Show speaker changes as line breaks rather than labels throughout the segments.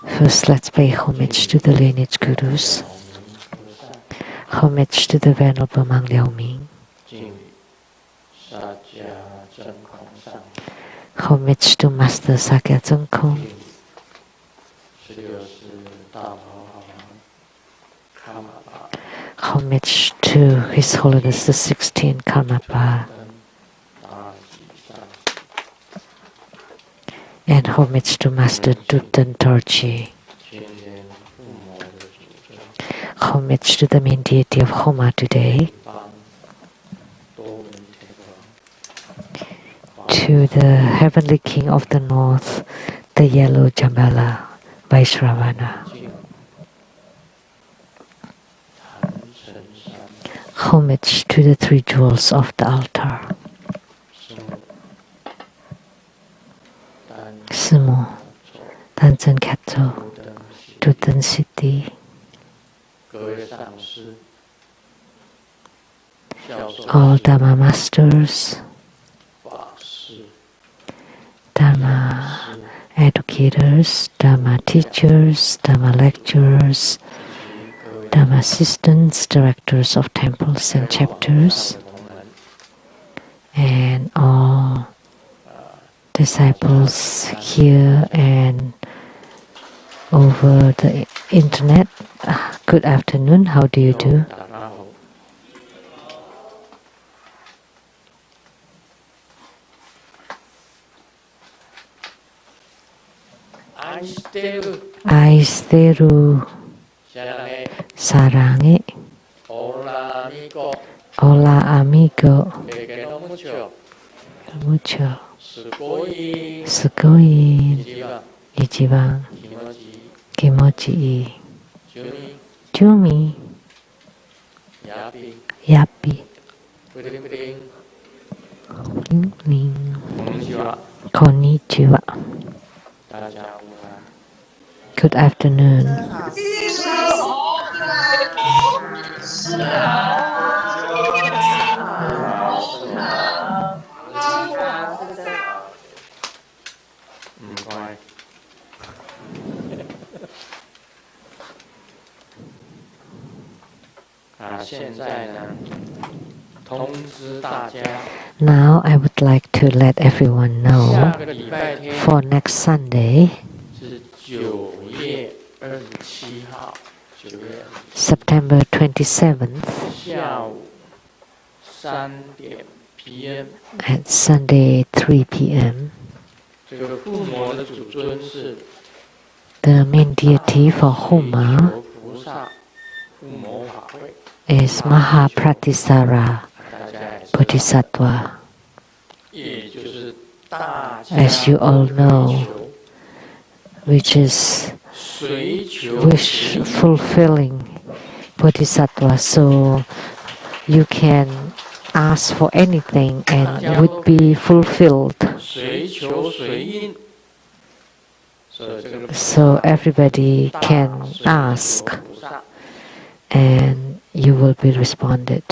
First, let's pay homage to the lineage gurus. Homage to the Venerable Mang Liao Ming. Homage to Master Sakya Zengkong. Homage to His Holiness the 16th Karmapa. And homage to Master Dutton Dorji. Homage to the main deity of Homa today. To the Heavenly King of the North, the Yellow Jambala, Vaishravana. Homage to the three jewels of the altar. Sumo, Tanzan Kato, Dutton City. All Dharma Masters, Dharma educators, Dharma teachers, Dharma lecturers, Dharma assistants, directors of temples and chapters, and all disciples here and over the internet. Good afternoon, how do you do? Aisteru Sarange. Hola amigo. Mucho. Sugoi. Ichiban. Kimochi. Jumi. Yapi. Konnichiwa. Good afternoon. Now I would like to let everyone know for next Sunday, September 27th, at Sunday 3 p.m. The main deity for Homa is Mahapratisara Bodhisattva. As you all know, which is wish fulfilling Bodhisattva, so you can ask for anything and it would be fulfilled. So everybody can ask and you will be responded.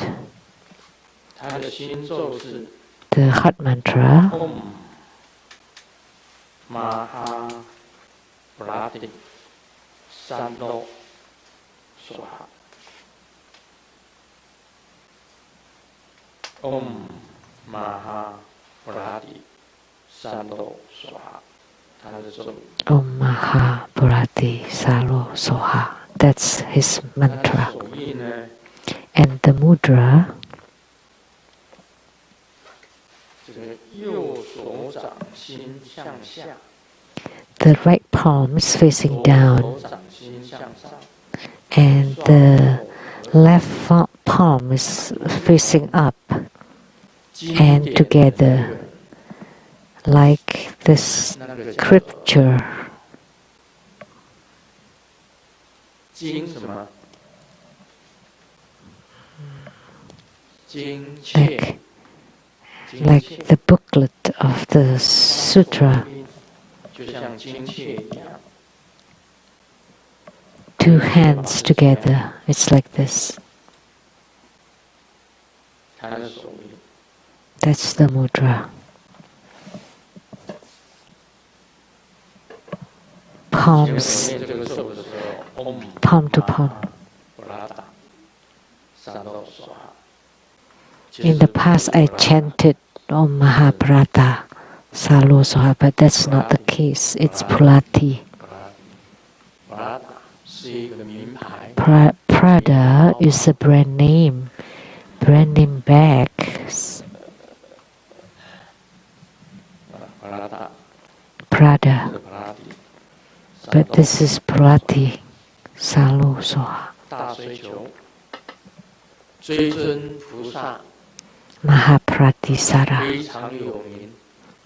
The heart mantra,
Om Maha Prati Salo Soha.
Om Maha Prati Salo Soha. That's his mantra. And the mudra, the right palm is facing down and the left palm is facing up and together like this scripture. Like the booklet of the sutra. Two hands together, it's like this. That's the mudra. palms, palm to palm. In the past, I chanted Om Mahaprata Salo Soha, but that's not the case. It's Pulati. Prada is a brand name bags. Prada. But this is Pulati Salo Soha. Mahapratisara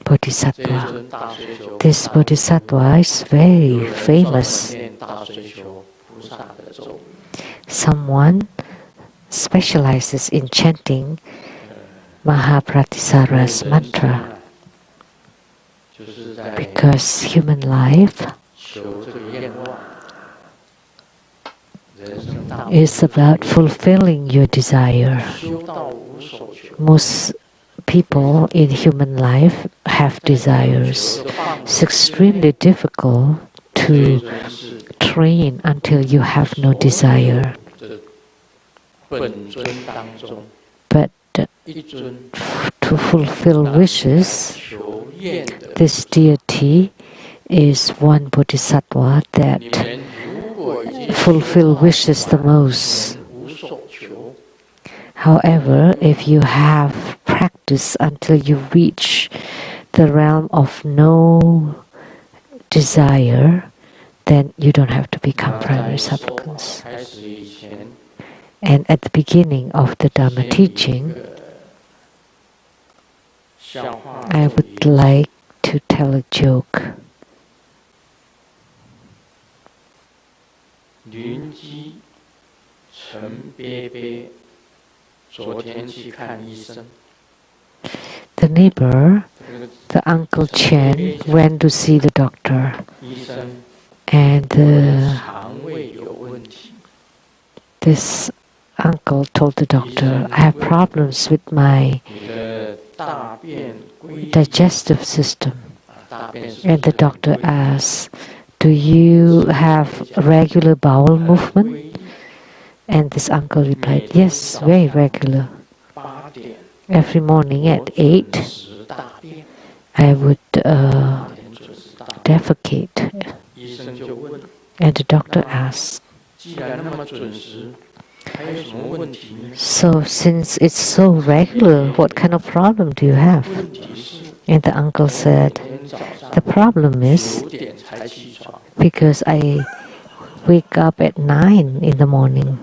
Bodhisattva. This Bodhisattva is very famous. Someone specializes in chanting Mahapratisara's mantra because human life is about fulfilling your desire. Most people in human life have desires. It's extremely difficult to train until you have no desire. But to fulfill wishes, this deity is one bodhisattva that fulfill wishes the most. However, if you have practice until you reach the realm of no desire, then you don't have to become primary supplicants. And at the beginning of the Dharma teaching, I would like to tell a joke. The neighbor, the Uncle Chen, went to see the doctor, and this uncle told the doctor, I have problems with my digestive system. And the doctor asked, do you have regular bowel movement? And this uncle replied, yes, very regular. Every morning at 8, I would defecate. And the doctor asked, so since it's so regular, what kind of problem do you have? And the uncle said, the problem is because I wake up at 9 in the morning.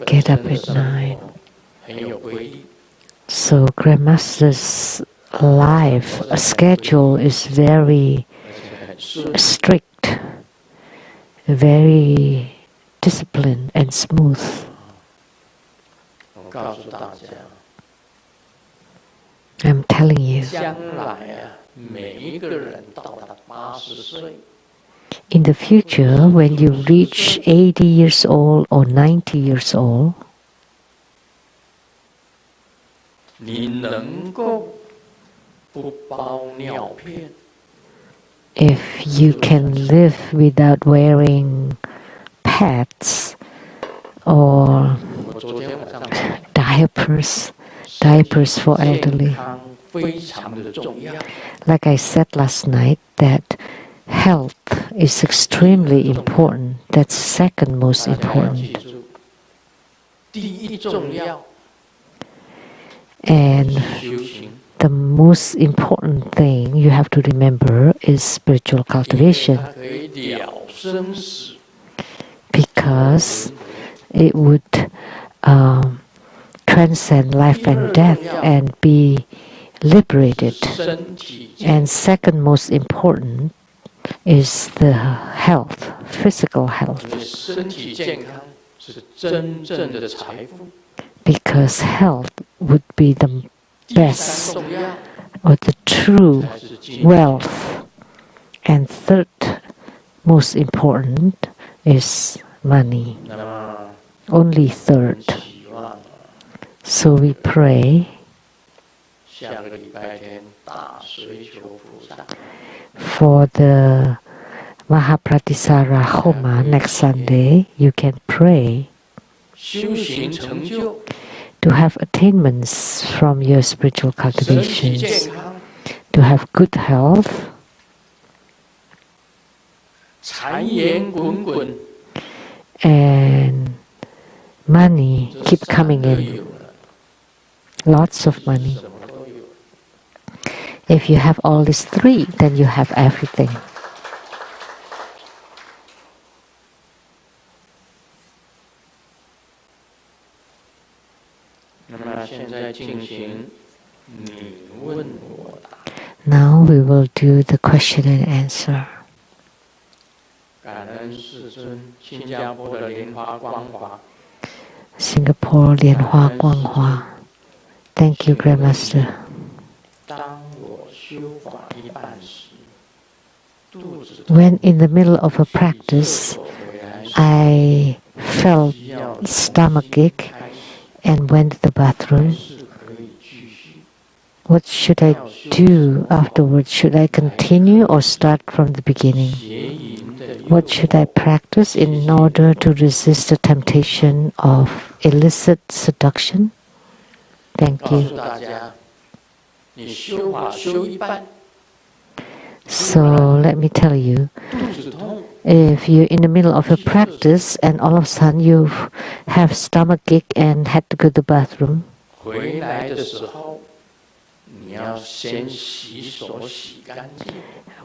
Get up at 9. So Grandmaster's life schedule is very strict, very disciplined and smooth. I'm telling you, in the future, when you reach 80 years old or 90 years old, if you can live without wearing pads or diapers for elderly. Like I said last night, that health is extremely important. That's second most important. And the most important thing you have to remember is spiritual cultivation, because it would transcend life and death and be liberated. And second most important is the health, physical health. Because health would be the best or the true wealth. And third most important is money.
那么
Only
我们
third.
期望
So we pray
下个礼拜天大水球菩萨
for the Mahapratisara Homa next Sunday. You can pray
修行成就
to have attainments from your spiritual
身体
cultivations,
健康
to have good health,
财源滚滚
and money
这
keep
三
coming
个
in,
有了
lots of money.
什么都有
If you have all these three, then you have everything.
那么现在进行你问我答
Now we will do the question and answer.
感恩世尊新加坡的莲花光华
Singapore Lianhua Guanghua. Thank you, Grandmaster.
当我修法一半时 肚子
When in the middle of a practice,
所回来时
I felt
需要
stomachache
开始
and went to the bathroom.
是可以继续
What should I do afterwards? Should I continue or start from the beginning?
邪淫的诱
What should I
惑
practice in order to resist the temptation of illicit seduction? Thank
告
you.
诉大家你修法修一半
So let me tell you,
肚子痛
if you're in the middle of a practice and all of a sudden you have stomachache and had to go to the bathroom,
回来的时候你要先洗手洗干净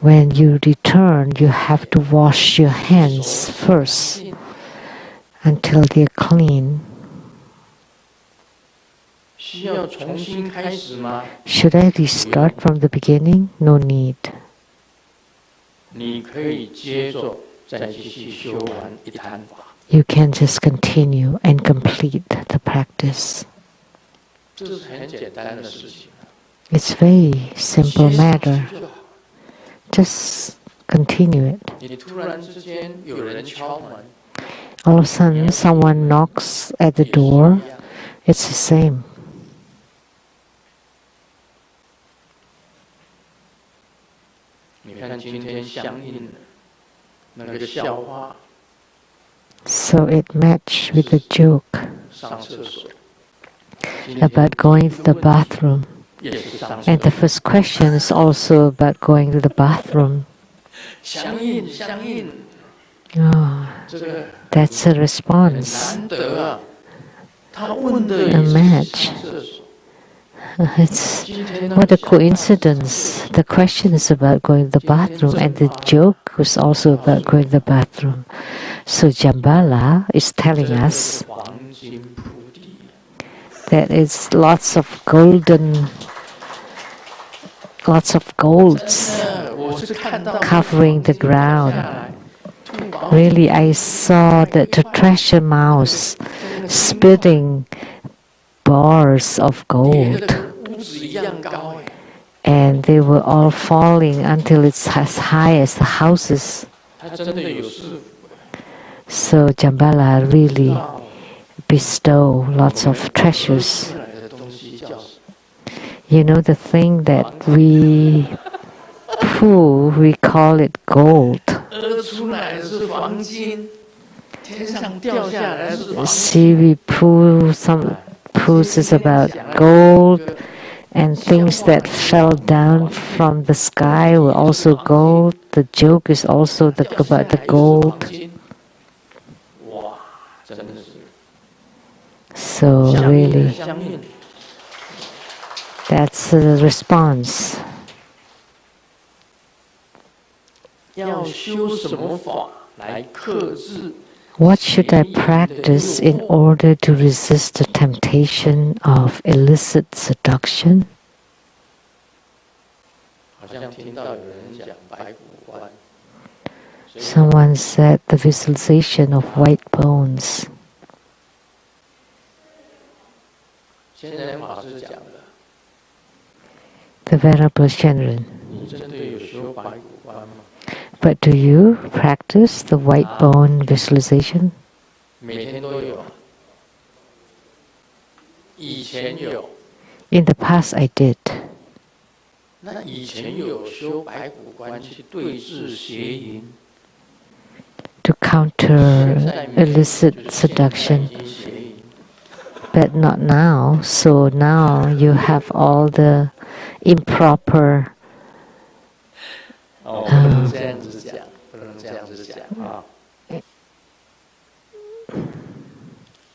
when you return, you have to wash your hands first until they're clean.
需要重新开始吗
Should I restart from the beginning? No need.
你可以接着再继续修完一坛法
You can just continue and complete the practice.
这是很简单的事情
It's very simple
接上
matter.
去就好
Just continue it.
你突然之间有人敲门
All of a sudden, someone knocks at the
也是
door.
一样
It's the same.
你看今天相应的那个笑话
So it matched with the joke
上厕所今天
about going to the bathroom.
也是上厕
And the
所
first question is also about going to the bathroom.
相应相应
Oh,
这个
that's a
很
response.
难得啊他问的
A
也是
match.
上厕所
It's
今天那
what
个
a
笑话
coincidence. The question is about going to the bathroom, and the joke was also about going to the bathroom. So Jambala is
这
telling
个
us
是黄金铺地
that it's lots of golden, lots of golds
我是看到
covering the
下
ground.
来吐宝
Really, I saw the treasure mouse spitting bars of
叠
gold,
的跟屋子一样高哎
and they were all falling until it's as high as the houses.
他真的有师傅
So Jambala really
道
bestow lots of
喝
treasures.
出来的东西叫什么
You know, the thing that we poo, we call it gold.
喝出来的是黄金天上掉下来的是黄金
See, we poo, some poos is about gold, and things that fell down from the sky were also gold. The joke is also about the gold.
哇真的是
So
相应
really,
相应
that's the response.
要修什么法来克制
What should I practice in order to resist the temptation of illicit seduction?
好像听到有人讲白骨观
Someone said the visualization of white bones.
仙人法师讲的
The Venerable Shenren,
你真的有修白骨观吗
But do you practice the white bone visualization?
每天都有。以前有。
In the past, I did.
那以前有修白骨观去对治邪淫。
To counter illicit seduction. But not now. So now you have all the improper.
不能这样子讲，不能这样子讲啊。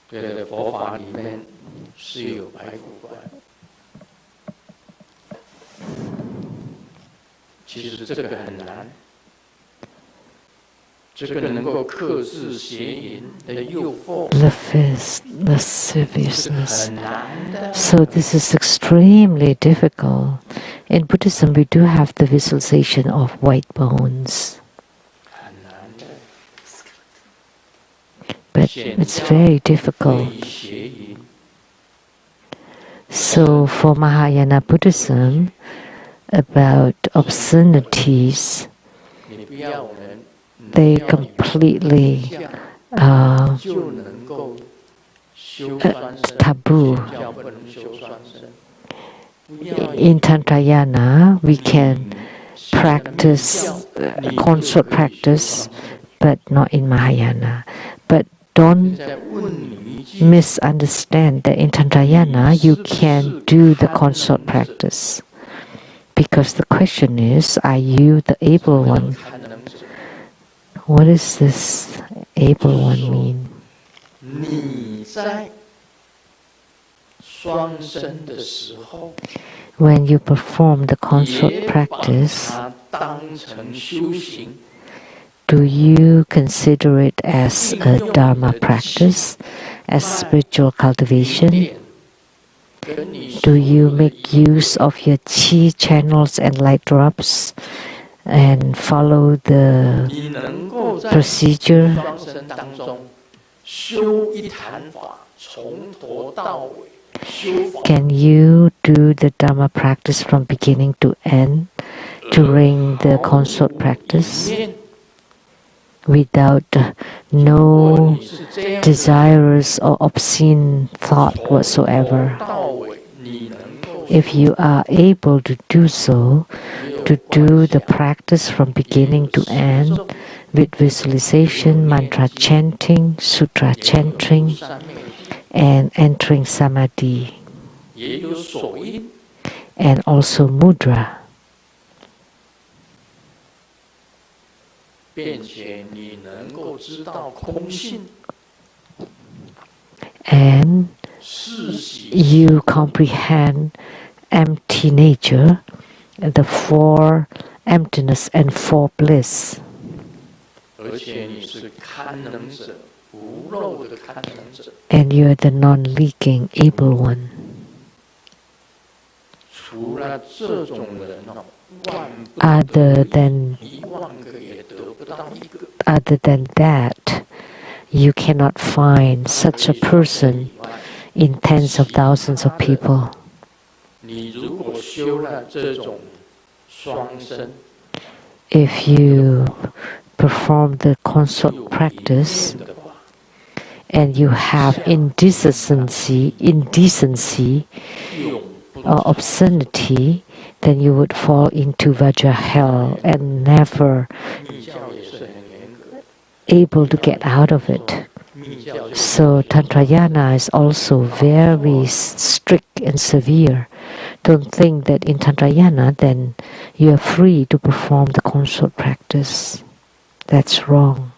对，佛法里面是有白骨观。其实这个很难，这个能够克制邪淫的诱惑。
Lasciviousness. So this is extremely difficult. In Buddhism, we do have the visualization of white bones. But it's very difficult. So for Mahayana Buddhism, about obscenities, they completely taboo. In Tantrayana, we can practice consort practice, but not in Mahayana. But don't misunderstand that in Tantrayana you can do the consort practice. Because the question is, are you the able one? What does this able one mean? When you perform the consort practice, do you consider it as a Dharma practice, as spiritual cultivation? Do you make use of your chi channels and light drops and follow the procedure? Can you do the Dharma practice from beginning to end during the consort practice without no desirous or obscene thought whatsoever? If you are able to do so, to do the practice from beginning to end with visualization, mantra chanting, sutra chanting, and entering samadhi, and also mudra. And you comprehend empty nature, the four emptiness and four bliss. And you are the non-leaking able one. Other than that, you cannot find such a person in tens of thousands of people. If you perform the consort practice and you have indecency or obscenity, then you would fall into Vajra hell and never able to get out of it. So Tantrayana is also very strict and severe. Don't think that in Tantrayana then you are free to perform the consort practice. That's wrong.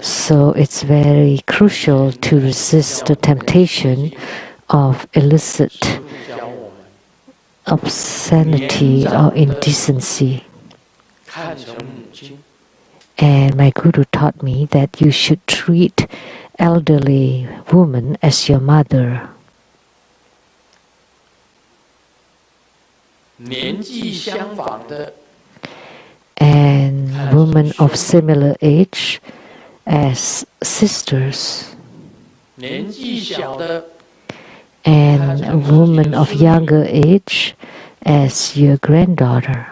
So it's very crucial to resist the temptation of illicit obscenity or indecency. And my guru taught me that you should treat elderly women as your mother. And women of similar age as sisters. And women of younger age as your granddaughter.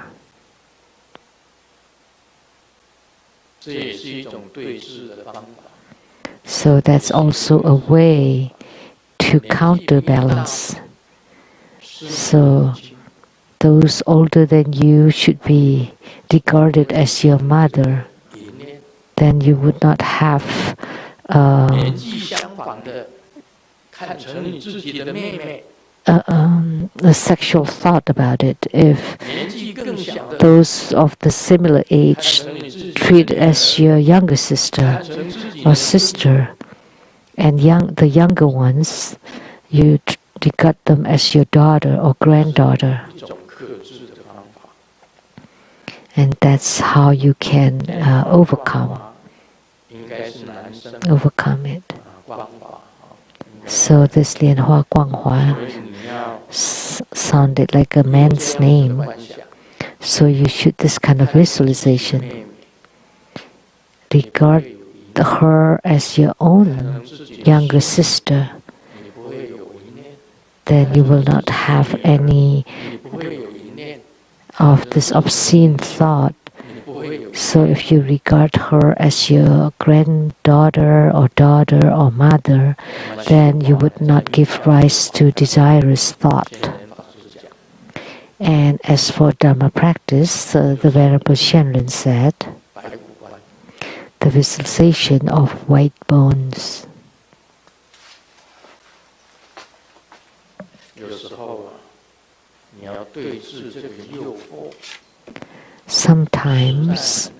So that's also a way to counterbalance. So those older than you should be regarded as your mother. Then you would not have a sexual thought about it. If those of the similar age treat as your younger sister or sister, and the younger ones, you regard them as your daughter or granddaughter. And that's how you can overcome it. So this Lianhua Guanghua sounded like a man's name. So you should this kind of visualization. Regard her as your own younger sister. Then you will not have any of this obscene thought. So if you regard her as your granddaughter or daughter or mother, then you would not give rise to desirous thought. And as for Dharma practice, the Venerable Shenren said, the visualization of white bones. Sometimes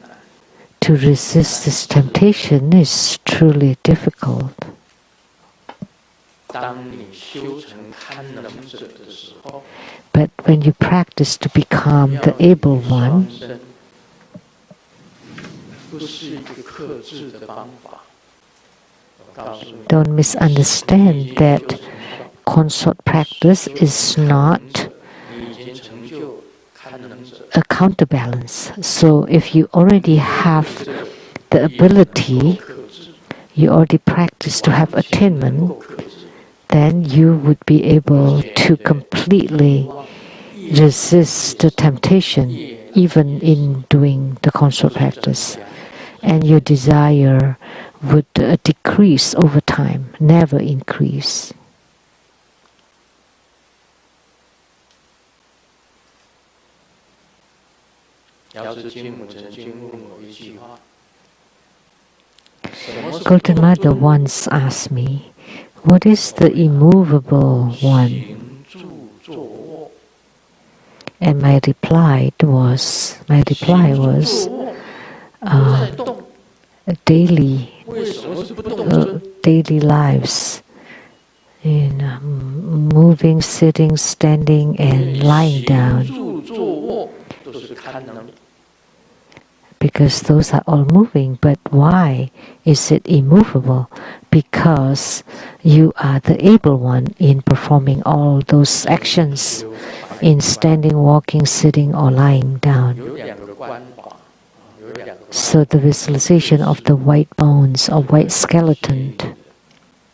to resist this temptation is truly difficult. But when you practice to become the able one, don't misunderstand that consort practice is not a counterbalance. So if you already have the ability, you already practice to have attainment, then you would be able to completely resist the temptation even in doing the consort practice. And your desire would decrease over time, never increase. Golden Mother once asked me, what is the immovable one? And my reply was daily lives in moving, sitting, standing, and lying down. Because those are all moving, but why is it immovable? Because you are the able one in performing all those actions in standing, walking, sitting, or lying down. So the visualization of the white bones or white skeleton.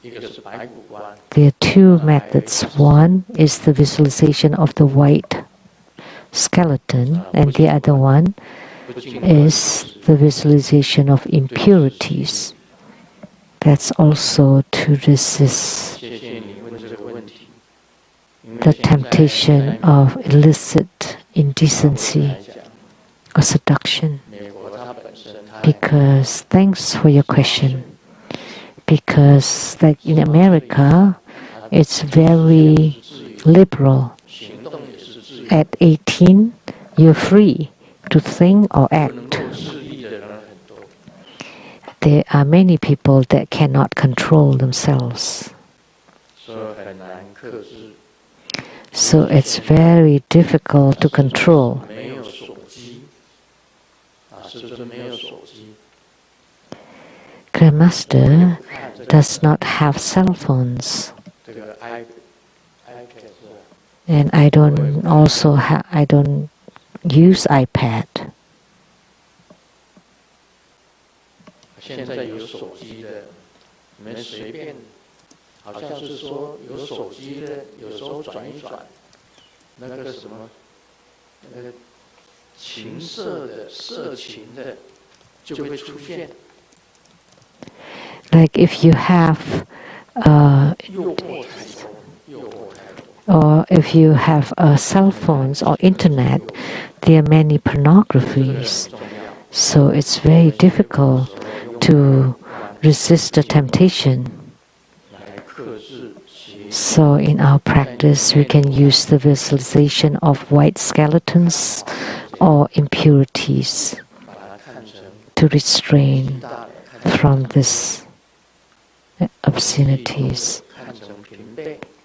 There are two methods. One is the visualization of the white skeleton, and the other one is the visualization of impurities. That's also to resist the temptation of illicit indecency or seduction. Because, thanks for your question, because like in America, it's very liberal. At 18, you're free to think or act. There are many people that cannot control themselves. So it's very difficult to control. Grandmaster does not have cell phones. And I don't use iPad.
情色的、色情的就会出现。
Like if you have,
诱惑太多，诱惑太多。
or if you have cell phones or internet, there are many pornographies. So it's very difficult to resist the temptation. So in our practice, we can use the visualization of white skeletons or impurities to restrain from these obscenities.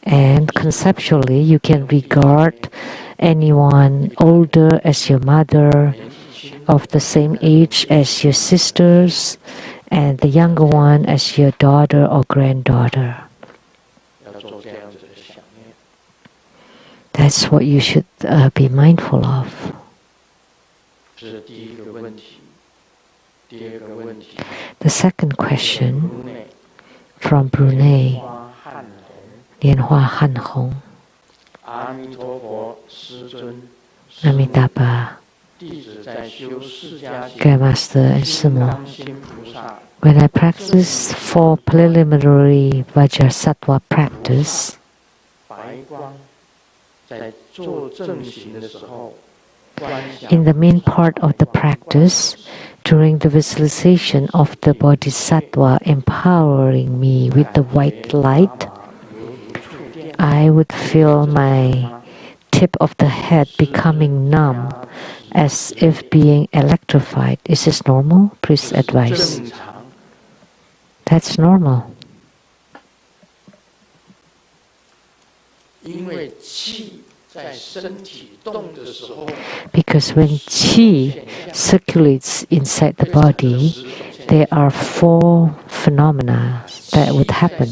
And conceptually, you can regard anyone older as your mother, of the same age as your sisters, and the younger one as your daughter or granddaughter. That's what you should be mindful of. The second question from Brunei, Lianhua Han Hong. Amitabha, Grandmaster and Sumo. When I practice for preliminary Vajrasattva practice, in the main part of the practice, during the visualization of the Bodhisattva empowering me with the white light, I would feel my tip of the head becoming numb, as if being electrified. Is this normal? Please advise. That's normal. Because when qi circulates inside the body, there are 4 phenomena that would happen.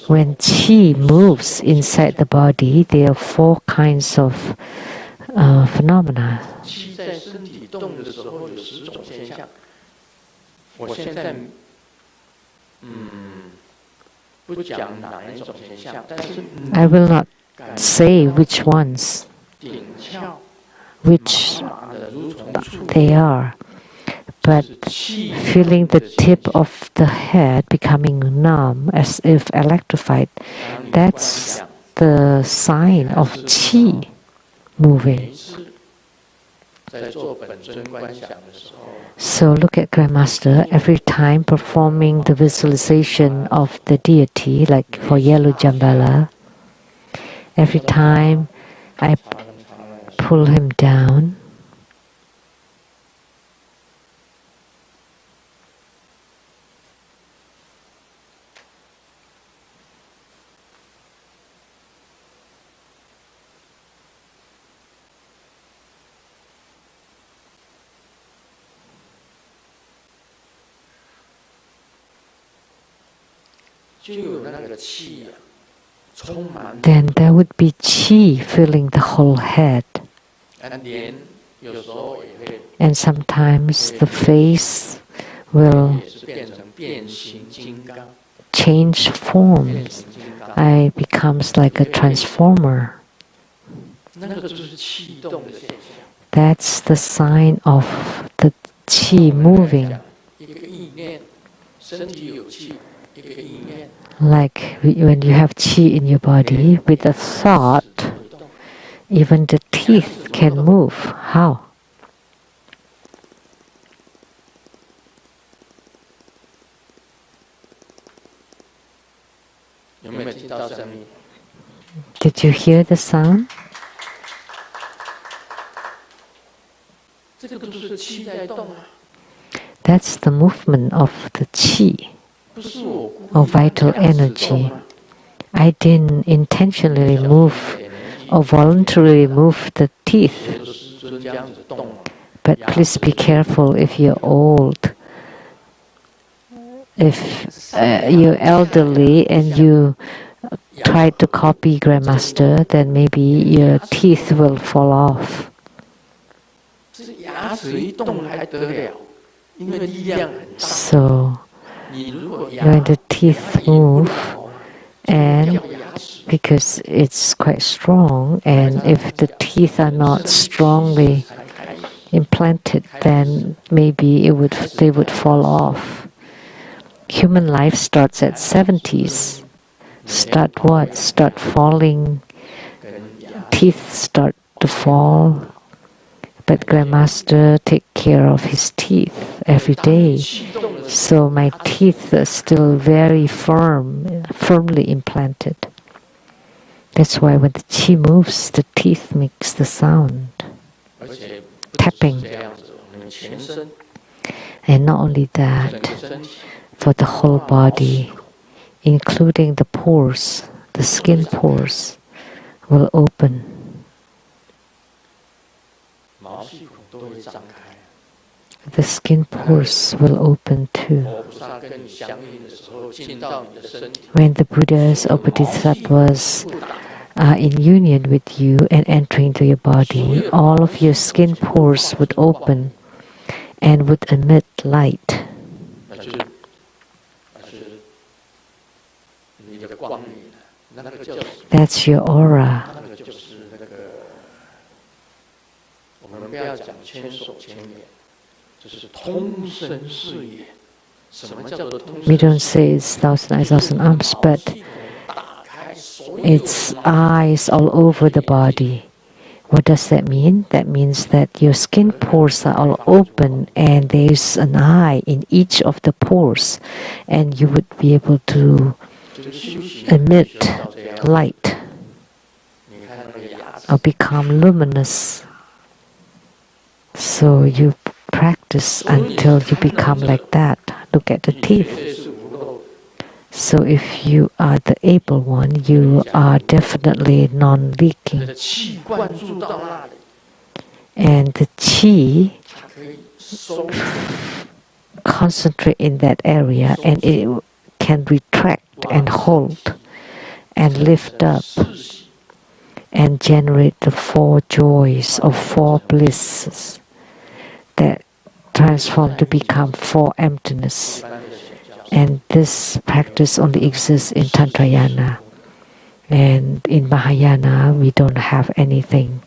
When qi moves inside the body, there are 4 kinds of phenomena. I will not say which ones, which they are, but feeling the tip of the head becoming numb as if electrified, that's the sign of qi moving. So look at Grandmaster every time performing the visualization of the deity, like for yellow Jambala. Every time I pull him down, then there would be qi filling the whole head. And sometimes the face will change forms. I becomes like a transformer. That's the sign of the qi moving. Like when you have qi in your body, with a thought, even the teeth can move. How? Did you hear the sound? That's the movement of the qi, or vital energy. I didn't intentionally move or voluntarily move the teeth. But please be careful if you're old. If you're elderly and you try to copy Grandmaster, then maybe your teeth will fall off. So when the teeth move and because it's quite strong, and if the teeth are not strongly implanted, then maybe they would fall off. Human life starts at 70s. Start what? Start falling. Teeth start to fall. But Grandmaster take care of his teeth every day. So my teeth are still very firmly implanted. That's why when the chi moves, the teeth makes the sound. Tapping. And not only that, for the whole body, including the pores, the skin pores, will open. The skin pores will open too. When the Buddhas or Bodhisattvas are in union with you and entering into your body, all of your skin pores would open and would emit light. That's your aura. We don't say it's thousand eyes, thousand arms, but it's eyes all over the body. What does that mean? That means that your skin pores are all open and there's an eye in each of the pores, and you would be able to emit light or become luminous. So you practice until you become like that. Look at the teeth. So if you are the able one, you are definitely non-leaking. And the chi concentrate in that area, and it can retract and hold and lift up and generate the four joys or four blisses that transform to become four emptiness. And this practice only exists in Tantrayana. And in Mahayana, we don't have anything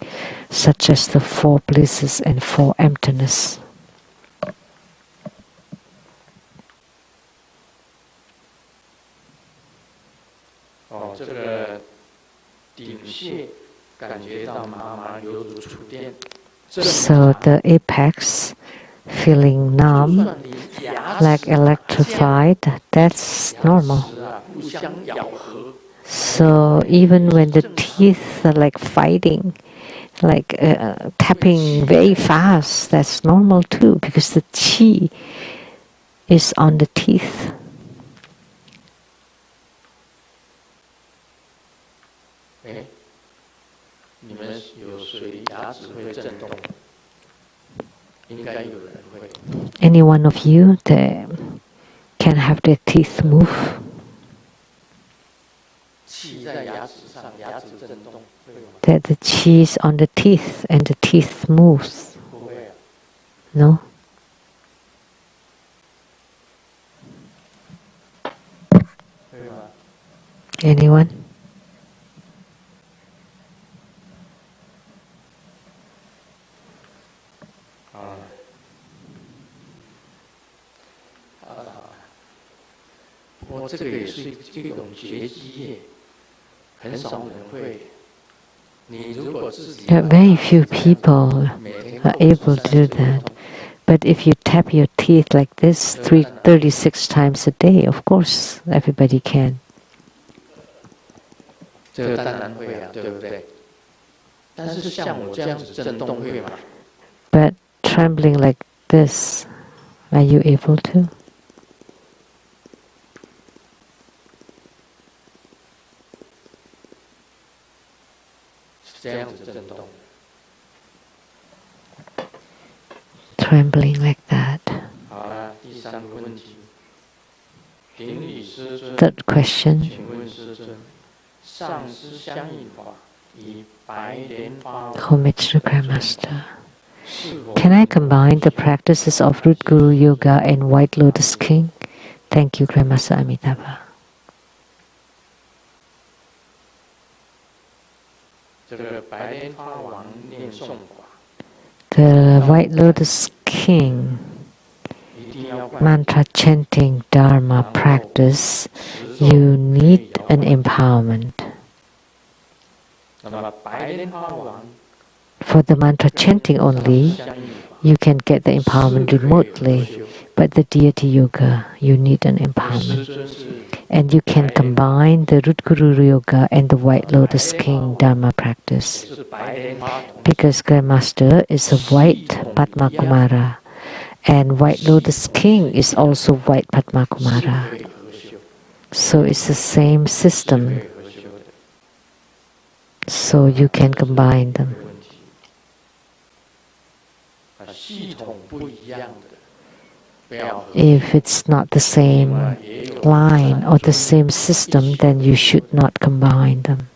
such as the four blisses and four emptiness. So the apex, feeling numb, like electrified, that's normal. So even when the teeth are like fighting, like tapping very fast, that's normal too, because the chi is on the teeth. Any one of you that can have their teeth move? That the chi is on the teeth and the teeth moves? No? Anyone? Very few people are able to do that. But if you tap your teeth like this 36 times a day, of course, everybody can. But trembling like this, are you able to? Trembling like that. Third question. Homage to Grandmaster. Can I combine the practices of Root Guru Yoga and White Lotus King? Thank you, Grandmaster Amitabha. The White Lotus King mantra chanting Dharma practice, you need an empowerment. For the mantra chanting only, you can get the empowerment remotely, but the deity yoga, you need an empowerment. And you can combine the Root Guru Yoga and the White Lotus King Dharma practice. Because Grandmaster is a white Padma Kumara, and White Lotus King is also white Padma Kumara. So it's the same system. So you can combine them. If it's not the same line or the same system, then you should not combine them.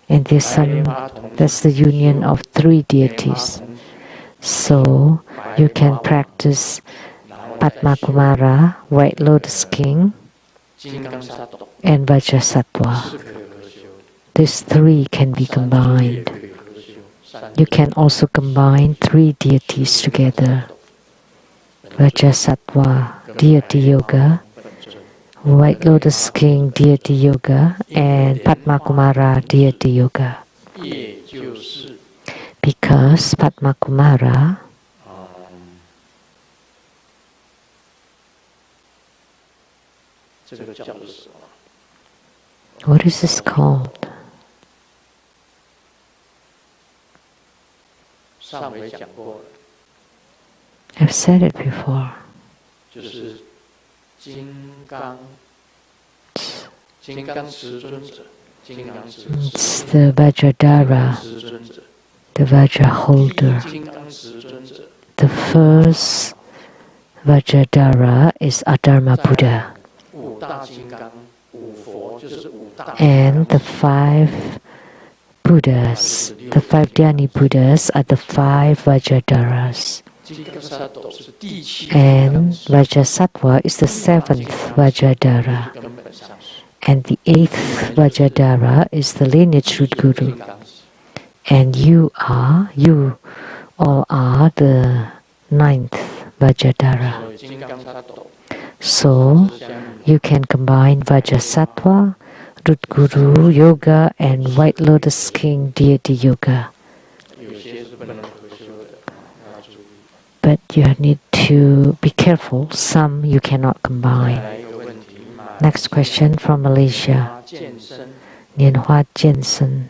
And that's the union of three deities. So you can practice Padma Kumara, White Lotus King, and Vajrasattva. These three can be combined. You can also combine three deities together. Vajrasattva deity yoga, White Lotus King deity yoga, and Padma Kumara deity yoga. Because Padma Kumara what is this called? I've said it before. It's the Vajradhara, the Vajra holder. The first Vajradhara is Adharma Buddha. And the five Buddhas, the five Dhyani Buddhas are the five Vajradharas. And Vajrasattva is the seventh Vajradhara. And the eighth Vajradhara is the lineage root guru. And you all are the ninth Vajradhara. So you can combine Vajrasattva, Root Guru Yoga, and White Lotus King Deity Yoga. But you need to be careful, some you cannot combine. Next question from Malaysia. Nianhua Jensen.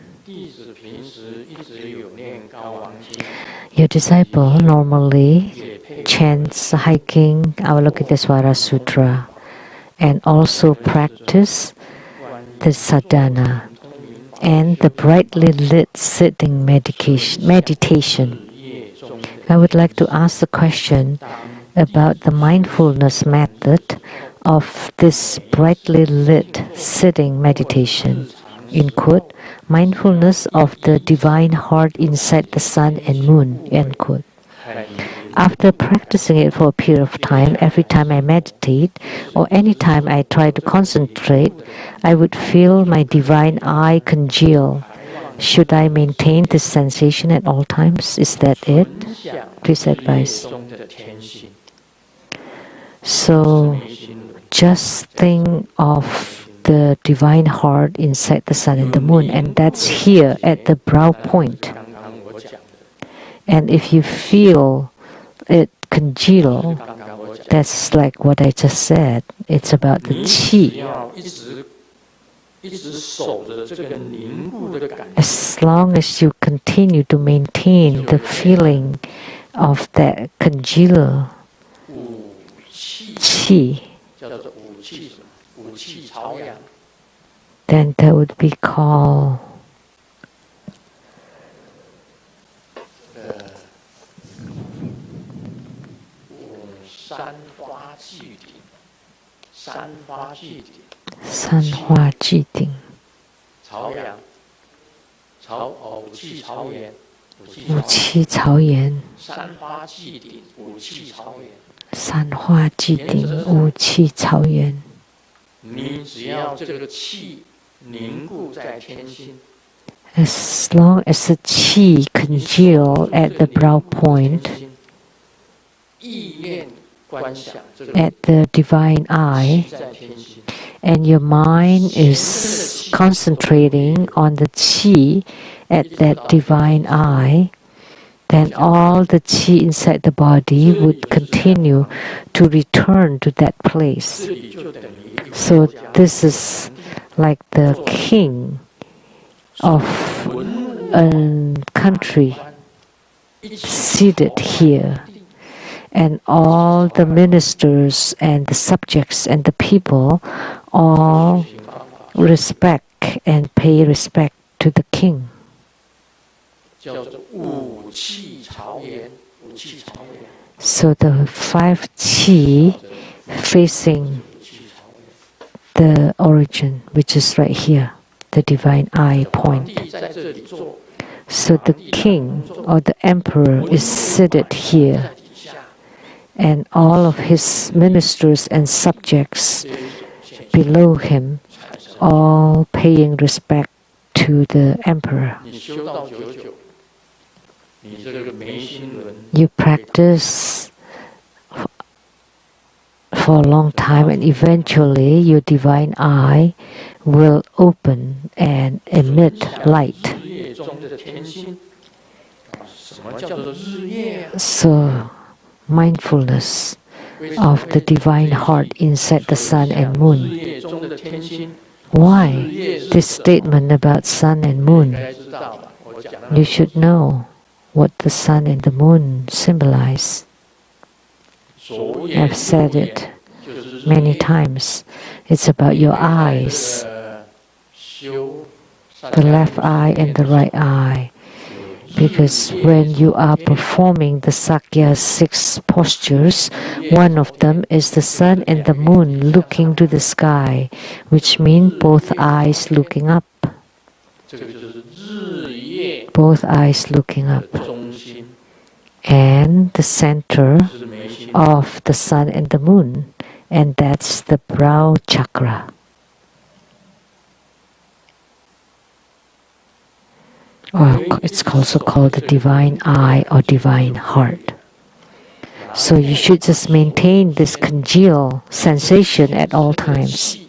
Your disciple normally chants hiking Avalokitesvara Sutra and also practice the sadhana and the brightly lit sitting meditation. I would like to ask the question about the mindfulness method of this brightly lit sitting meditation. In quote, mindfulness of the divine heart inside the sun and moon, end quote. After practicing it for a period of time, every time I meditate or any time I try to concentrate, I would feel my divine eye congeal. Should I maintain this sensation at all times? Is that it? Please advise. So, just think of the divine heart inside the sun and the moon, and that's here at the brow point. And if you feel it congeal, that's like what I just said. It's about the qi. As long as you continue to maintain the feeling of that congeal qi, then that would be called Sanhua Jiding. Wuqi Caoyan. Sanhua Jiding, Wuqi Caoyan. As long as the qi congeal at the brow point, at the divine eye, and your mind is concentrating on the qi at that divine eye, then all the qi inside the body would continue to return to that place. So this is like the king of a country seated here, and all the ministers and the subjects and the people all respect and pay respect to the king. So the 5 qi facing the origin, which is right here, the divine eye point. So the king or the emperor is seated here, and all of his ministers and subjects below him all paying respect to the emperor. You practice for a long time, and eventually your divine eye will open and emit light. So mindfulness of the divine heart inside the sun and moon. Why this statement about sun and moon? You should know what the sun and the moon symbolize. I've said it many times. It's about your eyes, the left eye and the right eye. Because when you are performing the Sakya 6 postures, one of them is the sun and the moon looking to the sky, which means both eyes looking up. Both eyes looking up. And the center of the sun and the moon, and that's the brow chakra. Or it's also called the divine eye or divine heart. So you should just maintain this congeal sensation at all times.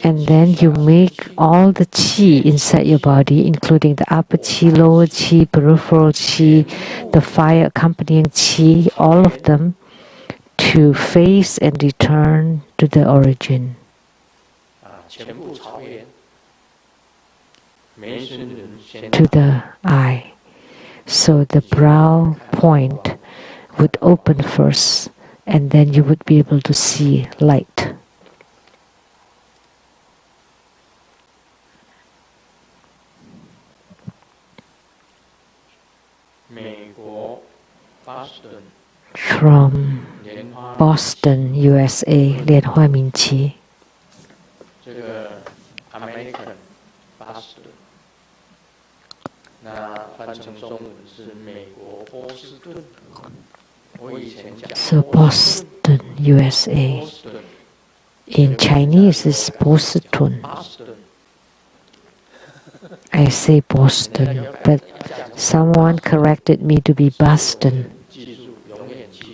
And then you make all the qi inside your body, including the upper qi, lower qi, peripheral qi, the fire accompanying qi, all of them, to face and return to the origin. To the eye. So the brow point would open first, and then you would be able to see light. From Boston, USA, 莲花明期. So Boston, USA. In Chinese is Boston. I say Boston, but someone corrected me to be Boston.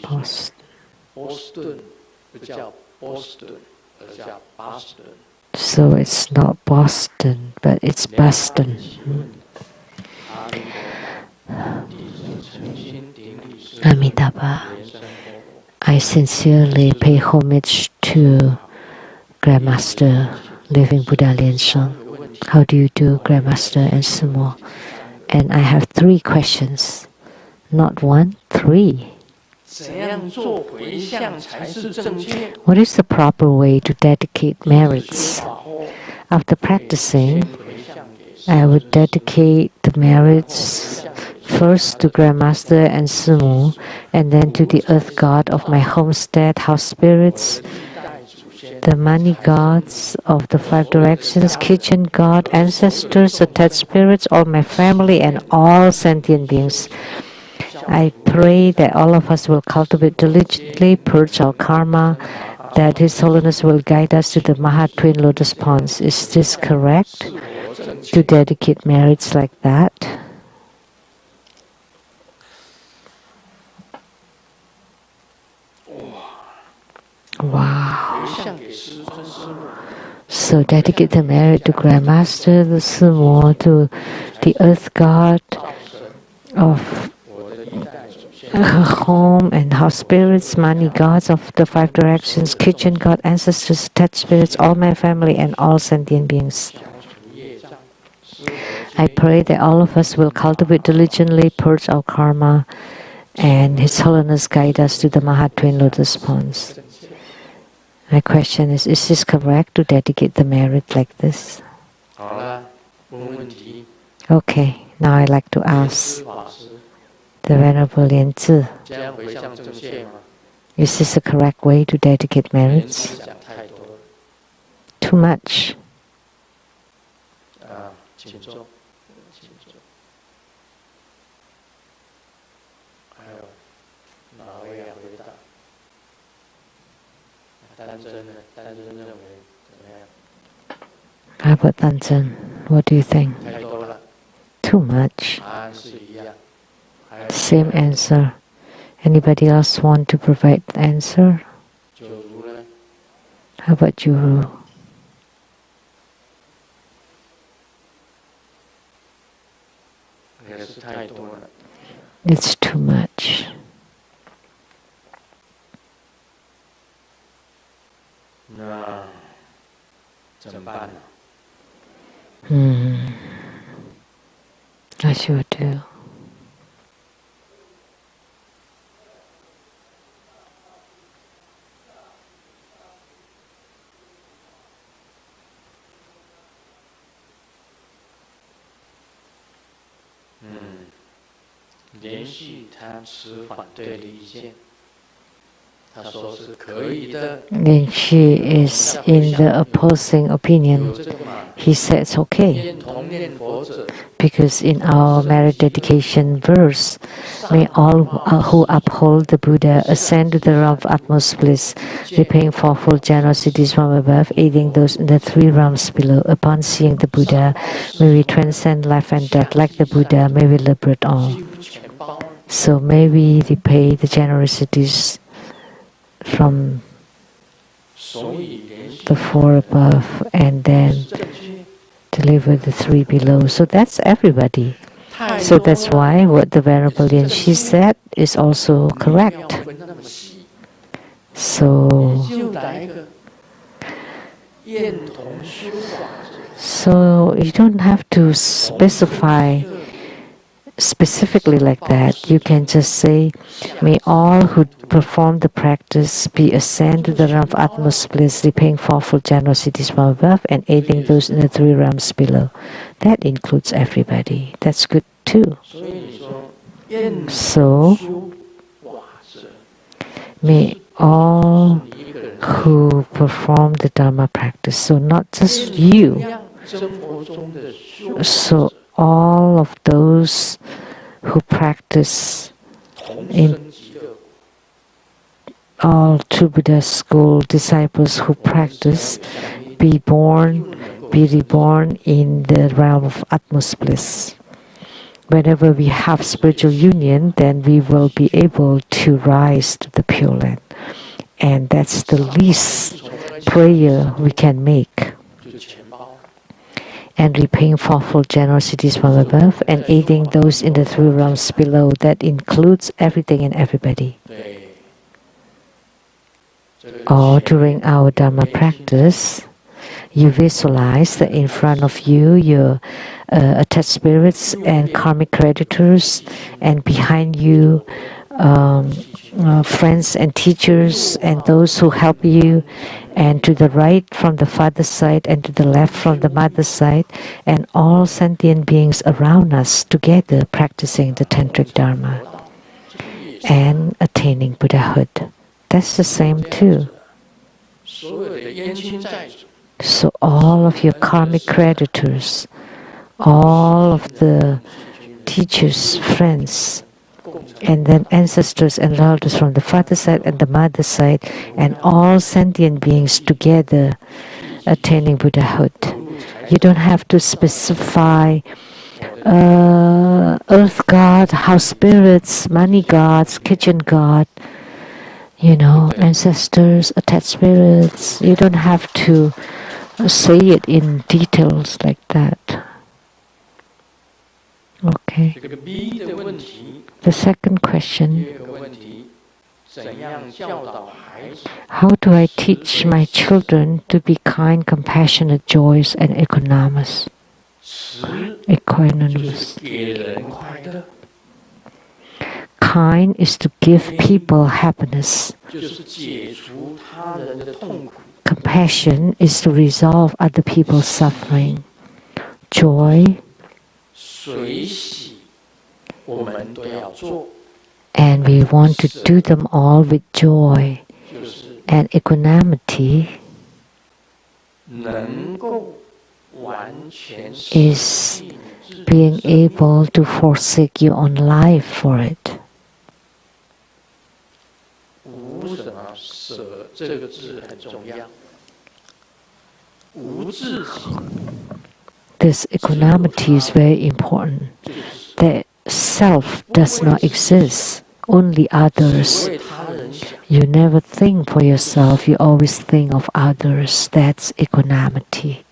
Boston. So it's not Boston, but it's Boston. Amitabha, I sincerely pay homage to Grandmaster Living Buddha Liansheng. How do you do, Grandmaster and Sumo? And I have 3 questions. Not 1, 3. What is the proper way to dedicate merits? After practicing, I would dedicate the merits first to Grandmaster and Sumo, and then to the earth god of my homestead, house spirits, the money gods of the 5 directions, kitchen god, ancestors, attached spirits, all my family, and all sentient beings. I pray that all of us will cultivate diligently, purge our karma, that His Holiness will guide us to the Maha Twin Lotus Ponds. Is this correct? to dedicate merits like that? Wow. So dedicate the merit to Grandmaster, the Sumo, to the Earth God of home and house spirits, money gods of the 5 directions, kitchen god, ancestors, attached spirits, all my family and all sentient beings. I pray that all of us will cultivate diligently, purge our karma, and His Holiness guide us to the Maha Twin Lotus Ponds. My question is this correct to dedicate the merit like this? Okay, now I'd like to ask the Venerable Lian Zi. Is this the correct way to dedicate merits? Too much. How about Tanzhen? What do you think? Too much. Same answer. Anybody else want to provide the answer? How about Juru? It's too much. I sure do. Then she is in the opposing opinion. He says okay. Because in our merit dedication verse, may all who uphold the Buddha ascend to the realm of utmost bliss, repaying fourfold generosities from above, aiding those in the 3 realms below. Upon seeing the Buddha, may we transcend life and death like the Buddha, may we liberate all. So may we repay the generosities from the 4 above and then deliver the 3 below. So that's everybody. So that's why what the Venerable Lian Xi said is also correct. So you don't have to specify specifically like that. You can just say, may all who perform the practice be ascend to the realm of utmost bliss, repaying fourfold generosities from above and aiding those in the 3 realms below. That includes everybody. That's good too. So, may all who perform the Dharma practice, so not just you, so all of those who practice in all true Buddha school disciples who practice be reborn in the realm of utmost bliss. Whenever we have spiritual union, then we will be able to rise to the Pure Land. And that's the least prayer we can make. And repaying fourfold generosities from above and aiding those in the 3 realms below. That includes everything and everybody. Or during our Dharma practice, you visualize that in front of you, your attached spirits and karmic creditors, and behind you, friends and teachers and those who help you, and to the right from the father's side and to the left from the mother's side, and all sentient beings around us together practicing the Tantric Dharma and attaining Buddhahood. That's the same too. So all of your karmic creditors, all of the teachers, friends, and then ancestors and relatives from the father's side and the mother's side, and all sentient beings together attaining Buddhahood. You don't have to specify earth god, house spirits, money gods, kitchen god, ancestors, attached spirits. You don't have to say it in details like that. Okay. The second question. How do I teach my children to be kind, compassionate, joyous, and equanimous? Kind is to give people happiness. Compassion is to resolve other people's suffering. Joy, and we want to do them all with joy. And equanimity is being able to forsake your own life for it. This equanimity is very important. That self does not exist, only others. You never think for yourself, you always think of others. That's equanimity.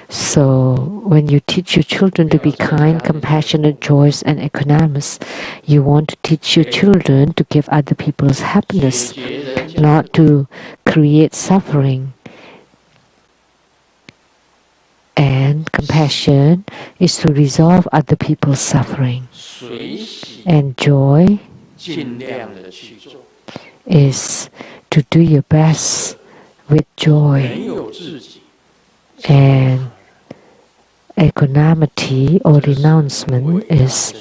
So, when you teach your children to be kind, compassionate, joyous, and equanimous, you want to teach your children to give other people's happiness, not to create suffering. And compassion is to resolve other people's suffering. And joy is to do your best with joy. And equanimity or renouncement is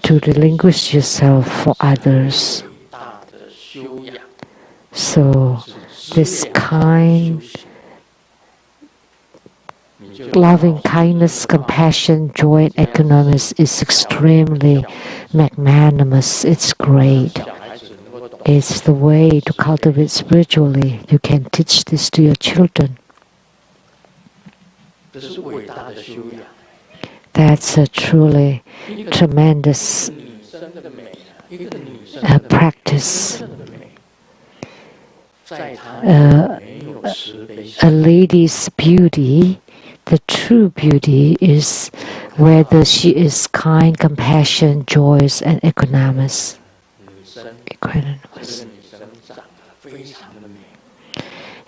to relinquish yourself for others. So this kind, loving kindness, compassion, joy, and equanimity is extremely magnanimous. It's great. It's the way to cultivate spiritually. You can teach this to your children. That's a truly tremendous practice. A lady's beauty, the true beauty, is whether she is kind, compassionate, joyous, and equanimous.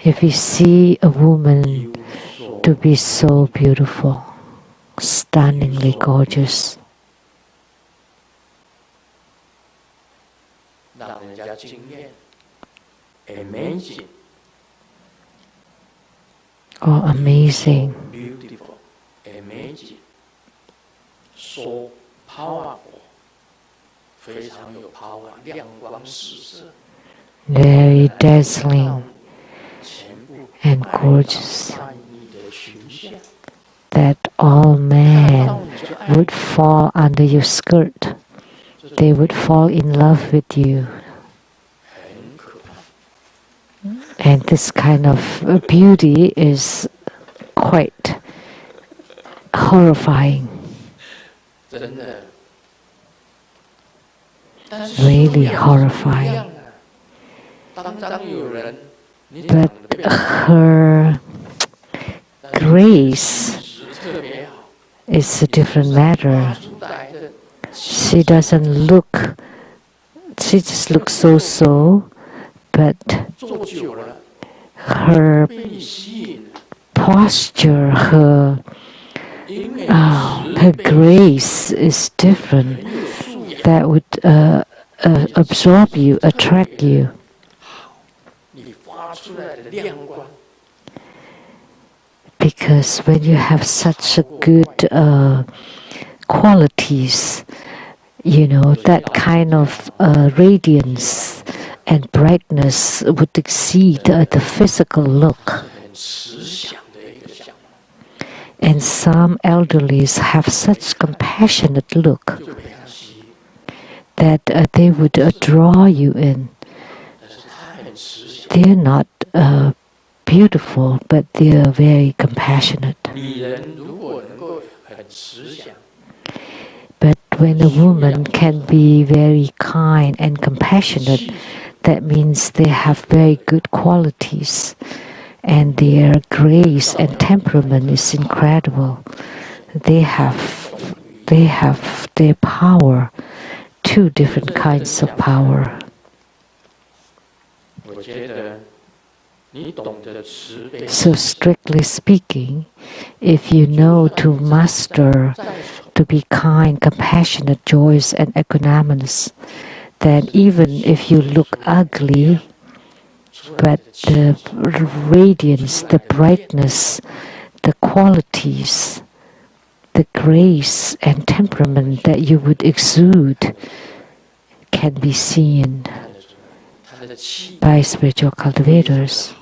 If you see a woman to be so beautiful, stunningly gorgeous, oh, amazing,
so powerful,
very dazzling and gorgeous, that all men would fall under your skirt. They would fall in love with you. And this kind of beauty is quite horrifying. Really horrifying. But her grace is a different matter. She just looks so, but her posture, her grace is different. That would absorb you, attract you. Because when you have such a good qualities, that kind of radiance and brightness would exceed the physical look. And some elderlies have such compassionate look that they would draw you in. They're not beautiful, but they're very compassionate. But when a woman can be very kind and compassionate, that means they have very good qualities, and their grace and temperament is incredible. They have their power, two different kinds of power. So strictly speaking, if you know to master, to be kind, compassionate, joyous, and equanimous, then even if you look ugly, but the radiance, the brightness, the qualities, the grace and temperament that you would exude can be seen by spiritual cultivators.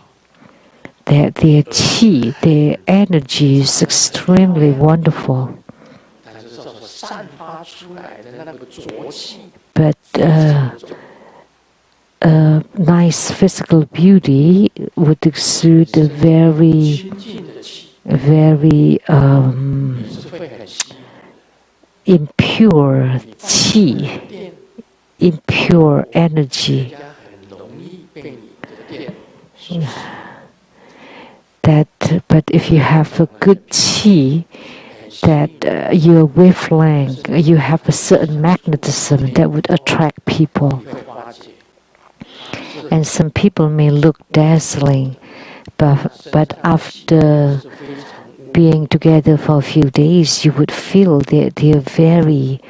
Their qi, their energy is extremely wonderful. But nice physical beauty would exude a very impure qi, impure energy. But if you have a good qi, that your wavelength, you have a certain magnetism that would attract people. And some people may look dazzling, but after being together for a few days, you would feel they're very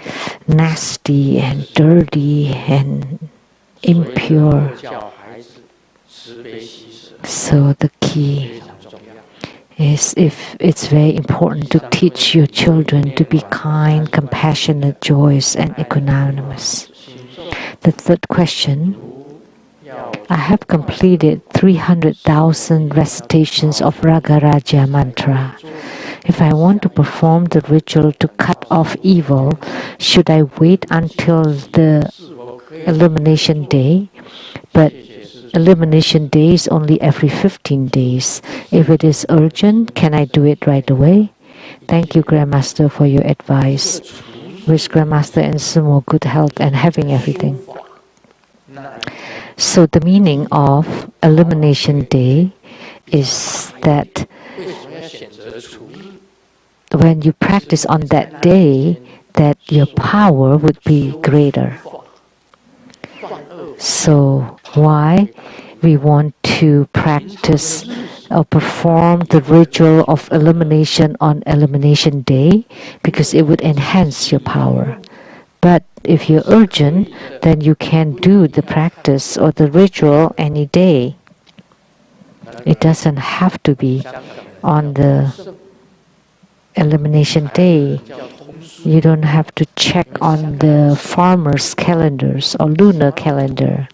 nasty and dirty and impure. So the key is, if it's very important to teach your children to be kind, compassionate, joyous, and equanimous. The third question: I have completed 300,000 recitations of Ragaraja mantra. If I want to perform the ritual to cut off evil, should I wait until the illumination day? But illumination day is only every 15 days. If it is urgent, can I do it right away? Thank you, Grandmaster, for your advice. Wish Grandmaster and Sumo good health and having everything. So the meaning of illumination day is that when you practice on that day, that your power would be greater. So why we want to practice or perform the ritual of illumination on illumination day? Because it would enhance your power. But if you're urgent, then you can do the practice or the ritual any day. It doesn't have to be on the illumination day. You don't have to check on the farmers' calendars or lunar calendar.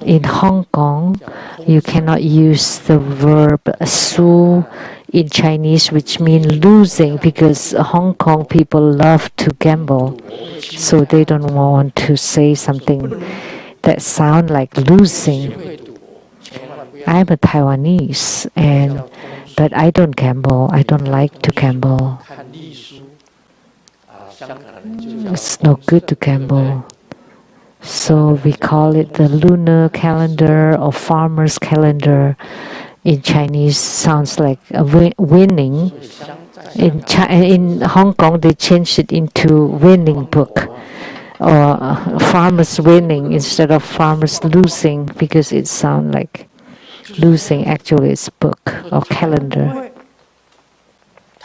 In Hong Kong, you cannot use the verb su in Chinese, which means losing, because Hong Kong people love to gamble. So they don't want to say something that sounds like losing. I'm a Taiwanese, but I don't gamble. I don't like to gamble. It's no good to gamble. So we call it the lunar calendar or farmer's calendar. In Chinese, sounds like a winning. In Hong Kong, they changed it into winning book, or farmers winning instead of farmers losing, because it sounds like losing. Actually, it's book or calendar.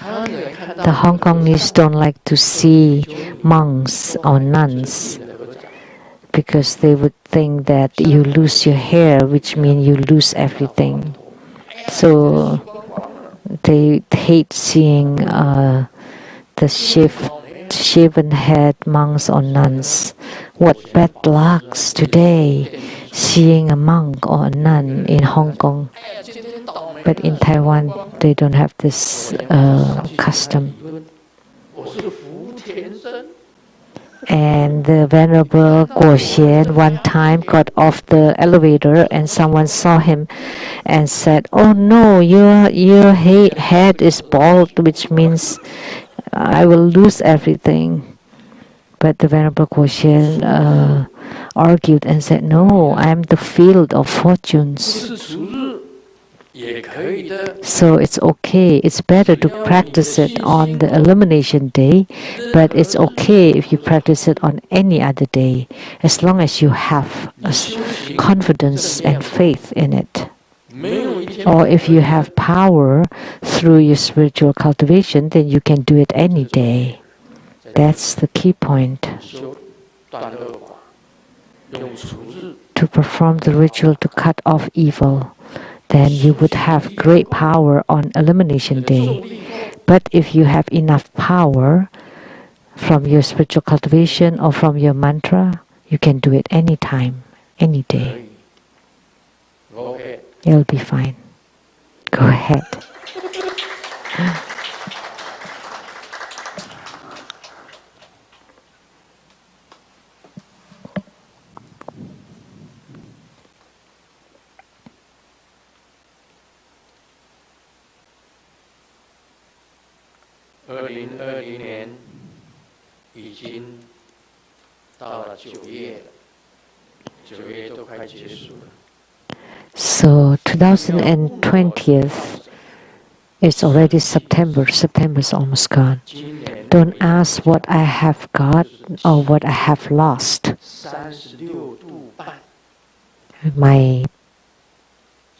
The Hong Kongese don't like to see monks or nuns, because they would think that you lose your hair, which means you lose everything. So they hate seeing the shaven-head monks or nuns. What bad lucks today, seeing a monk or a nun in Hong Kong. But in Taiwan, they don't have this custom. And the Venerable Guoxian one time got off the elevator and someone saw him and said, "Oh no, your head is bald, which means I will lose everything." But the Venerable Guoxian argued and said, "No, I'm the field of fortunes. So it's okay. It's better to practice it on the illumination day, but it's okay if you practice it on any other day, as long as you have confidence and faith in it. Or if you have power through your spiritual cultivation, then you can do it any day." That's the key point. To perform the ritual to cut off evil, then you would have great power on Illumination Day. But if you have enough power from your spiritual cultivation or from your mantra, you can do it anytime, any day. It'll be fine. Go ahead. So 2020 it's already September. September's almost gone. Don't ask what I have got or what I have lost. My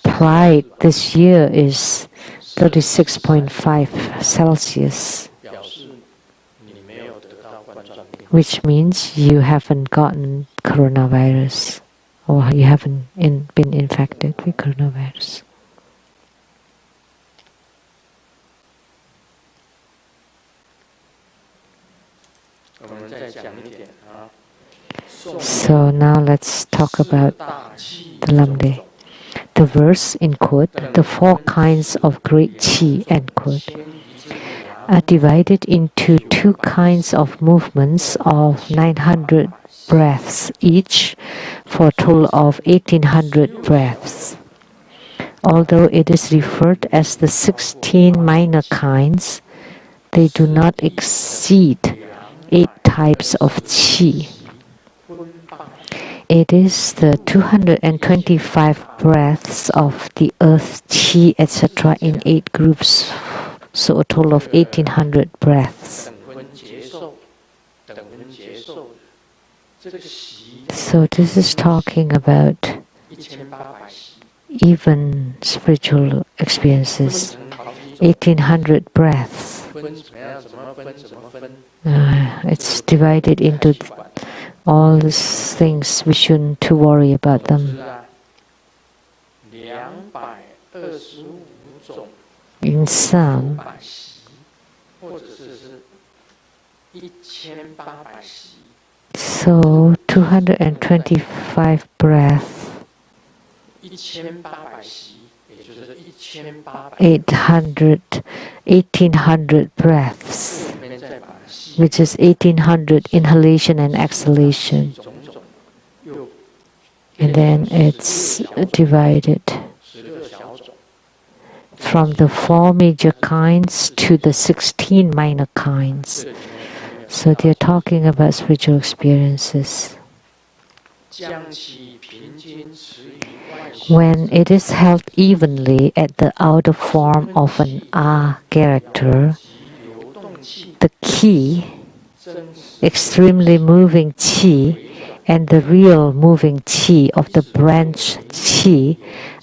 pride this year is 36.5 Celsius, which means you haven't gotten coronavirus or you haven't been infected with coronavirus. So now let's talk about the Lamdre. The verse, in quote, "the four kinds of great qi," end quote, are divided into two kinds of movements of 900 breaths each, for a total of 1800 breaths. Although it is referred as the 16 minor kinds, they do not exceed 8 types of qi. It is the 225 breaths of the earth qi, etc., in 8 groups, so a total of 1800 breaths. So this is talking about even spiritual experiences. 1800 breaths. It's divided into all these things. We shouldn't to worry about them. In some, so 225 breaths, 1800 breaths, which is 1800 inhalation and exhalation. And then it's divided from the 4 major kinds to the 16 minor kinds. So they're talking about spiritual experiences. When it is held evenly at the outer form of an A character, the Qi, extremely moving Qi, and the real moving Qi of the branch Qi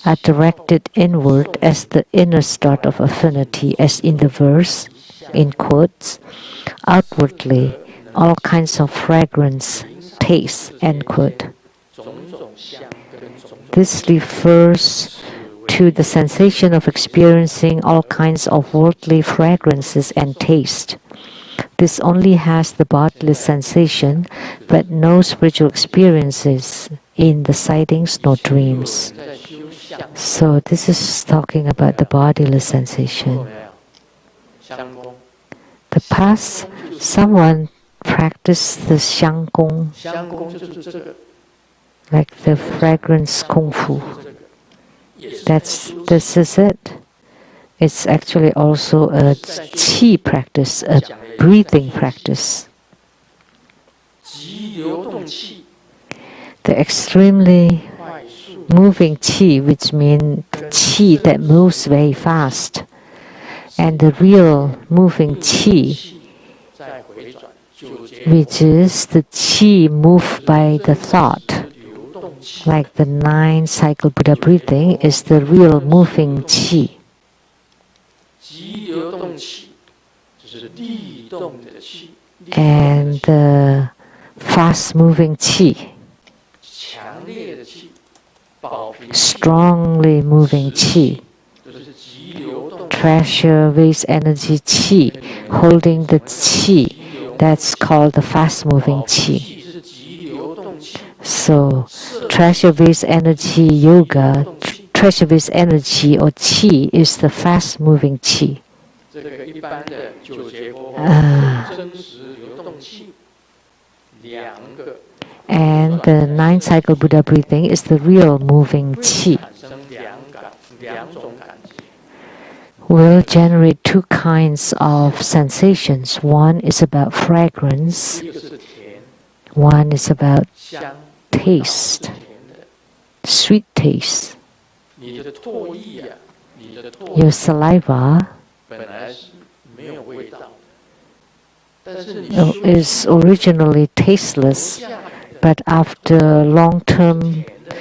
are directed inward as the inner start of affinity, as in the verse, in quotes, "outwardly, all kinds of fragrance, taste," end quote. This refers to the sensation of experiencing all kinds of worldly fragrances and taste. This only has the bodily sensation, but no spiritual experiences in the sightings nor dreams. So this is talking about the bodily sensation. The past, someone practice the Xiang Gong,
香功就是这个，
like the fragrance Kung Fu.
也是在
That's
修
this
气。
is it. It's actually also a qi practice, a breathing practice.
急流动气，
The extremely
快速
moving qi, which means qi that moves very fast, and the real moving qi,
再回转，就结
which is the qi moved by the thought,
流动气，
like the 9-cycle Buddha breathing, is the real moving qi.
急流动气就是力动的气，力动的
And
气
the fast-moving qi,
强烈的气，保平气
strongly moving qi,
就是急流动，
treasure waste energy qi, holding the qi, that's called the fast-moving
保平
qi.
气是急流动气，
So, treasure waste energy yoga, treasure waste energy or qi is the fast-moving qi.
这个一般的九节过后真实流动气，两个
And the 9-cycle Buddha breathing is the real moving
会
qi.
产生两种感觉，
Will generate two kinds of sensations. One is about fragrance,
一个是甜
one is about
香
taste,
甜的，
sweet taste.
你的唾液啊，你的唾
Your
液
saliva
本来是没有味道的，但是你
is originally tasteless,
下来的
but after long-term
甜的，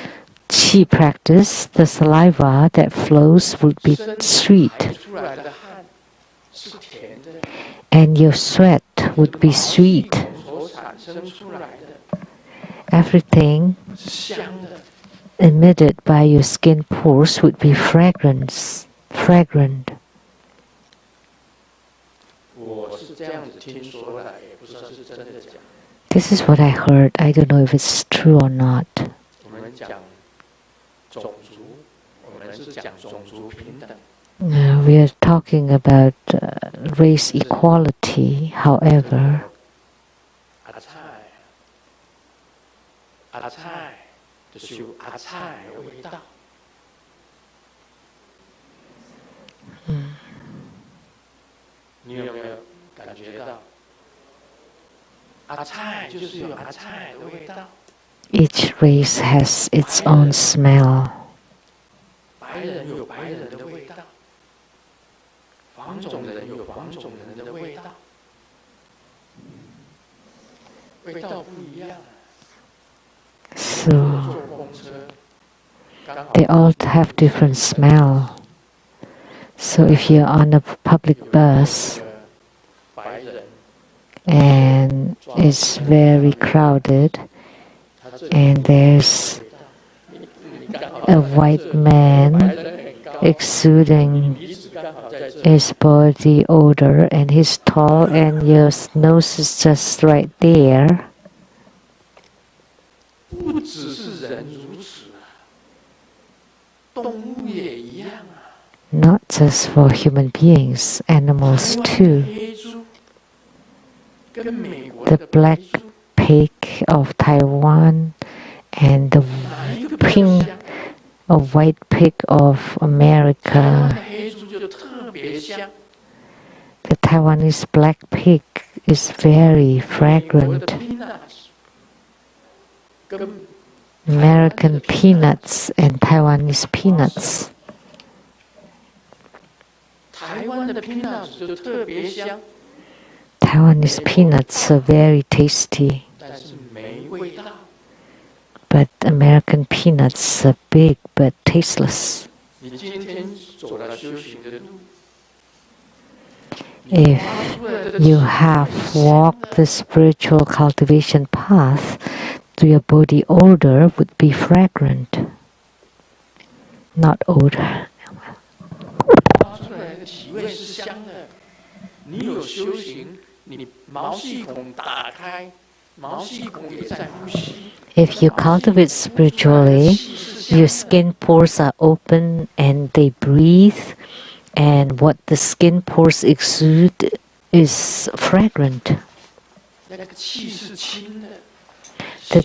qi practice, the saliva that flows would be
身体
sweet,
排出来的汗是甜的，
and your sweat would be
毛细
sweet.
孔所产生出来的
Everything
是香的。
emitted by your skin pores would be fragrant.
我是这样子听说的，也不知道是真的假的。
This is what I heard. I don't know if it's true or not.
我们讲种族，我们是讲种族平等。
We are talking about race equality. However,
阿菜就是有阿菜的味道。你有没有感觉到？阿菜就是有阿菜的味道。
each race has its own smell.
白人有白人的味道，黄种人有黄种人的味道，味道不一样。
So
坐公车，刚好
they all have different smell. So if you're on a public bus
白人，
and it's very crowded
他这里
and there's
你刚好
a white man
白人很高，
exuding
鼻子刚好在这里，
his body odor and he's tall and your nose is just right there.
不只是人如此啊，动物也一样啊。
Not just for human beings, animals
台湾的
too.
黑猪跟美国
The
的
black
白猪
pig of Taiwan and the
哪一个比较
pink
香？
a white pig of
台湾
America.
的黑猪就特别香，
The Taiwanese black pig is very
美国的
fragrant.
peanuts 跟
American peanuts and Taiwanese peanuts.
台湾的 peanuts 就特别香，
Taiwanese peanuts are very tasty,
但是没味道。
but American peanuts are big but tasteless.
你今天走了修行的路，
If
发出来的
you
气
have
很香
walked
的
the spiritual cultivation path, your body odor would be fragrant, not odor.
发出来的体味是香的。你有修行，你毛细孔打开，毛细孔也在呼吸。
If you cultivate spiritually, your skin pores are open and they breathe, and what the skin pores exude is fragrant. The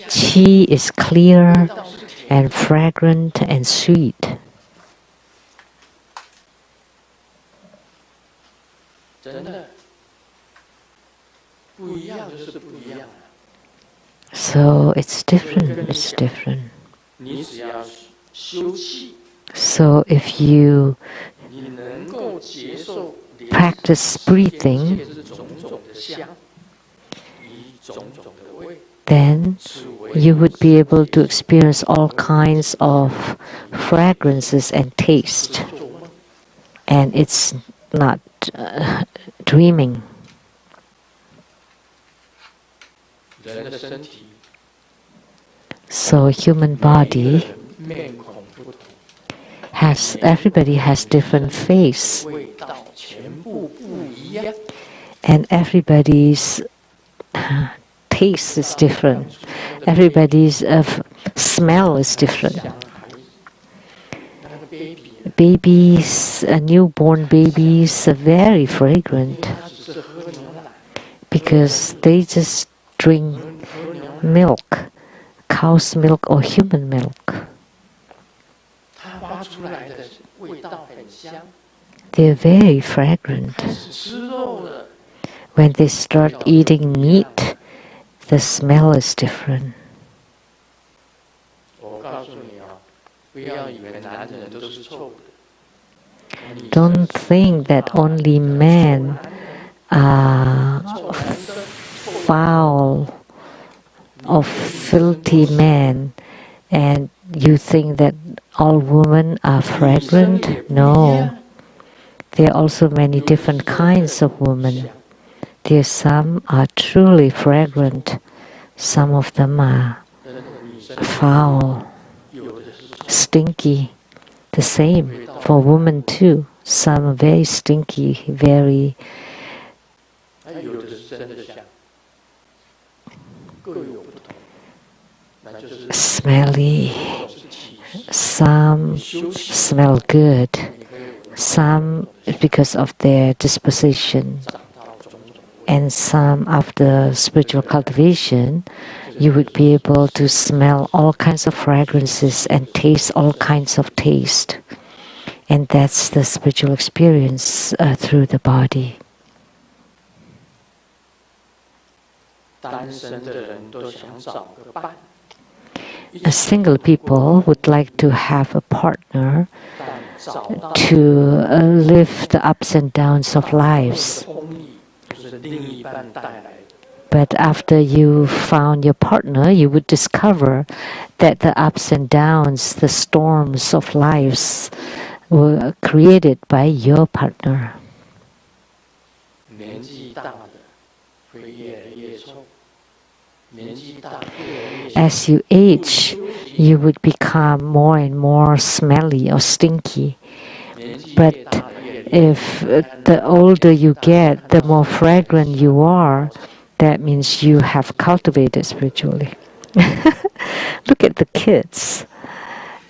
qi is clear and fragrant and sweet. So it's different. So if you practice breathing, then you would be able to experience all kinds of fragrances and taste. And it's not dreaming. So human body everybody has different face. And everybody's taste is different. Everybody's smell is different. Babies, newborn babies are very fragrant because they just drink milk, cow's milk or human milk. They're very fragrant. When they start eating meat, the smell is different. Don't think that only men are foul or filthy men, and you think that all women are fragrant? No. There are also many different kinds of women. There some are truly fragrant. Some of them are foul, stinky. The same for women too. Some are very stinky, very smelly. Some smell good. Some because of their disposition. And some after spiritual cultivation, you would be able to smell all kinds of fragrances and taste all kinds of taste. And that's the spiritual experience through the body. Single people would like to have a partner to live the ups and downs of lives. But after you found your partner, you would discover that the ups and downs, the storms of lives were created by your partner. As you age, you would become more and more smelly or stinky. But if the older you get, the more fragrant you are, that means you have cultivated spiritually. Look at the kids.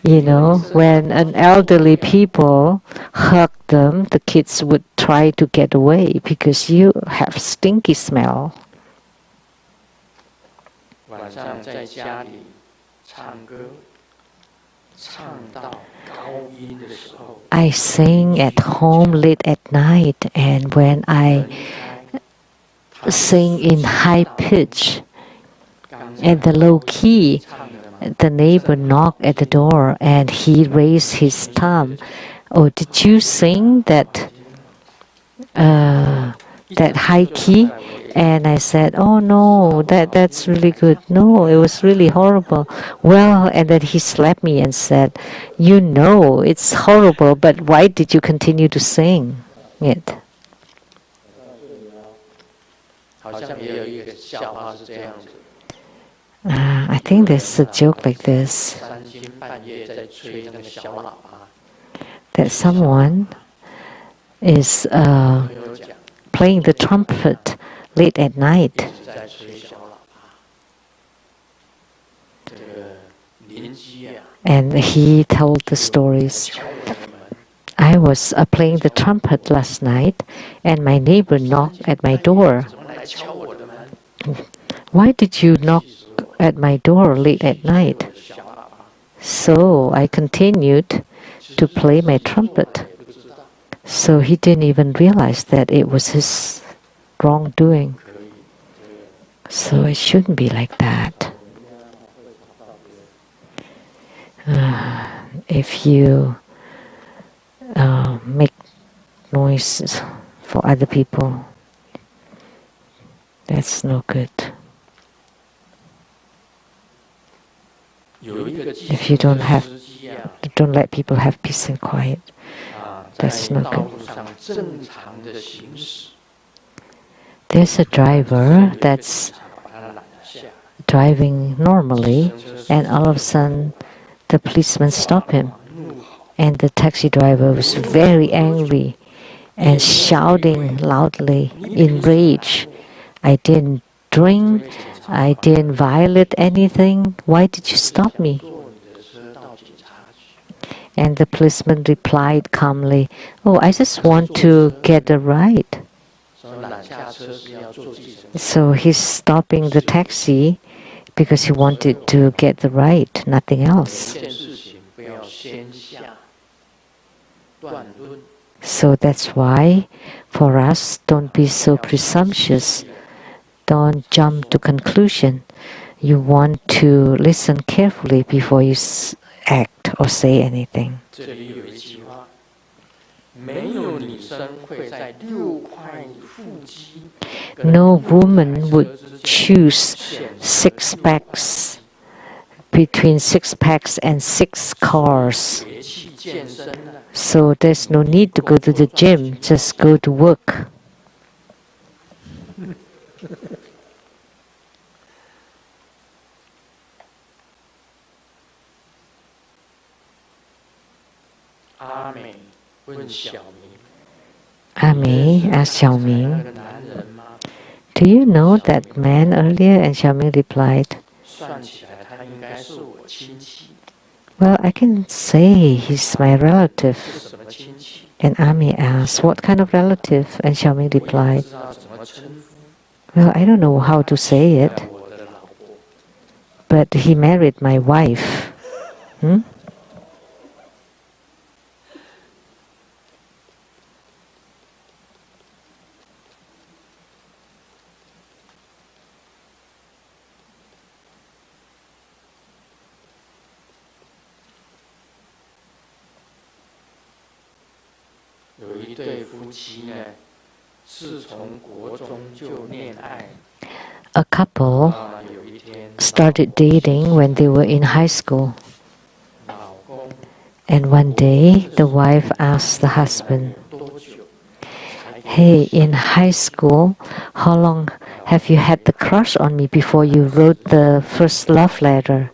You know, when an elderly people hug them, the kids would try to get away because you have stinky smell. I sing at home late at night, and when I sing in high pitch and the low key, the neighbor knocked at the door and he raised his thumb. Oh, did you sing that high key? And I said, oh no, that's really good. No, it was really horrible. Well, and then he slapped me and said, you know, it's horrible, but why did you continue to sing it? I think there's a joke like this, that someone is playing the trumpet late at night. And he told the stories. I was playing the trumpet last night, and my neighbor knocked at my door. why did you knock at my door late at night? So I continued to play my trumpet. So he didn't even realize that it was his wrongdoing. So it shouldn't be like that. If you make noise for other people, that's no good. If you don't let people have peace and quiet, that's no good. There's a driver that's driving normally, and all of a sudden the policeman stopped him, and the taxi driver was very angry and shouting loudly in rage, "I didn't drink, I didn't violate anything, why did you stop me?" And the policeman replied calmly, "Oh, I just want to get a ride." So he's stopping the taxi because he wanted to get the ride, nothing else. So that's why, for us, don't be so presumptuous. Don't jump to conclusion. You want to listen carefully before you act or say anything. No woman would choose 6 packs between 6 packs and 6 cars. So there's no need to go to the gym, just go to work. Amy asked Xiaoming, "Do you know that man earlier?" And Xiaoming replied, "Well, I can say he's my relative." And Ami asked, "What kind of relative?" And Xiaoming replied, "Well, I don't know how to say it, but he married my wife." A couple started dating when they were in high school. And one day, the wife asked the husband, "Hey, in high school, how long have you had the crush on me before you wrote the first love letter?"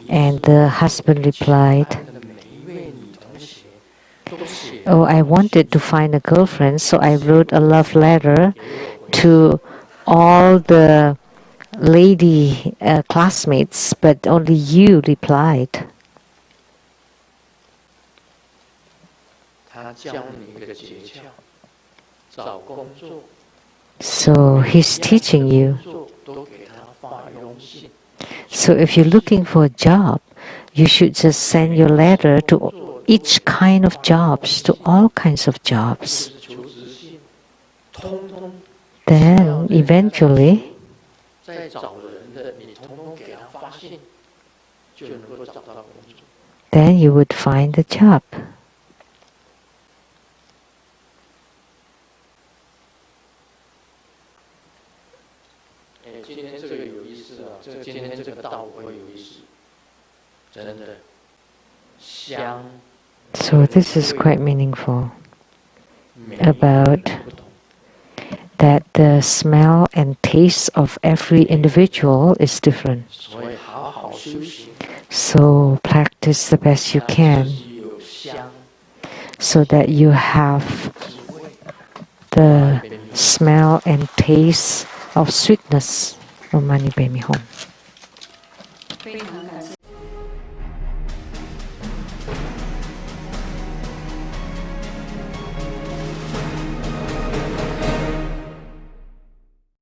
And the husband replied, "Oh, I wanted to find a girlfriend, so I wrote a love letter to all the lady classmates, but only you replied." So he's teaching you. So if you're looking for a job, you should just send your letter to each kind of jobs, to all kinds of jobs. Then eventually, then you would find the job. So this is quite meaningful, about that the smell and taste of every individual is different. So practice the best you can so that you have the smell and taste of sweetness. Om Mani Padme Hum.